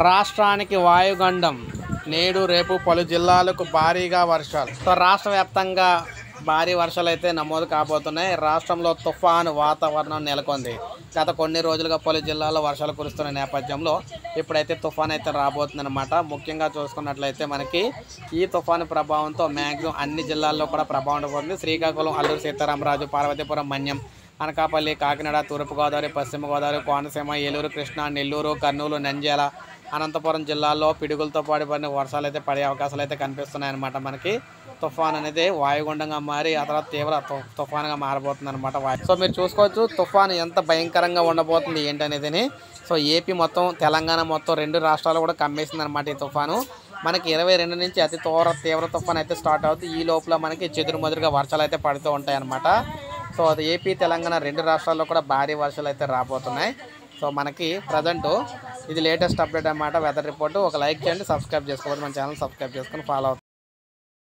రాష్ట్రానికి వాయుగుండం నేడు రేపు పలు జిల్లాలకు భారీగా వర్షాలు. రాష్ట్ర వ్యాప్తంగా భారీ వర్షాలు అయితే నమోదు కాబోతున్నాయి. రాష్ట్రంలో తుఫాను వాతావరణం నెలకొంది. గత కొన్ని రోజులుగా పలు జిల్లాల్లో వర్షాలు కురుస్తున్న నేపథ్యంలో ఇప్పుడైతే తుఫాన్ అయితే రాబోతుందన్నమాట. ముఖ్యంగా చూసుకున్నట్లయితే మనకి ఈ తుఫాను ప్రభావంతో మ్యాక్సిమం అన్ని జిల్లాల్లో కూడా ప్రభావం ఉండబోతుంది. శ్రీకాకుళం, అల్లూరు సీతారామరాజు, పార్వతీపురం, మన్యం, అనకాపల్లి, కాకినాడ, తూర్పుగోదావరి, పశ్చిమ గోదావరి, కోనసీమ, ఏలూరు, కృష్ణా, నెల్లూరు, కర్నూలు, నంద్యాల, అనంతపురం జిల్లాల్లో పిడుగులతో పడిన వర్షాలు అయితే పడే అవకాశాలు అయితే కనిపిస్తున్నాయన్నమాట. మనకి తుఫాన్ అనేది వాయుగుండంగా మారి ఆ తర్వాత తీవ్ర తుఫాన్గా మారబోతుంది అనమాట. సో మీరు చూసుకోవచ్చు తుఫాన్ ఎంత భయంకరంగా ఉండబోతుంది ఏంటనేది. సో ఏపీ మొత్తం, తెలంగాణ మొత్తం, రెండు రాష్ట్రాలు కూడా కమ్మేసింది అనమాట ఈ తుఫాను. మనకి 22 నుంచి అతి తీవ్ర తుఫాన్ అయితే స్టార్ట్ అవుతుంది. ఈ లోపల మనకి చెదురుమదురుగా వర్షాలు అయితే పడుతూ ఉంటాయి అన్నమాట. సో అది ఏపీ, తెలంగాణ రెండు రాష్ట్రాల్లో కూడా భారీ వర్షాలు అయితే రాబోతున్నాయి. సో మనకి ప్రజెంట్ ఇది లేటెస్ట్ అప్డేట్ అన్నమాట, వెదర్ రిపోర్టు. ఒక లైక్ చేయండి, సబ్స్క్రైబ్ చేసుకోవాలి, మన ఛానల్ సబ్స్క్రైబ్ చేసుకొని ఫాలో అవుతుంది.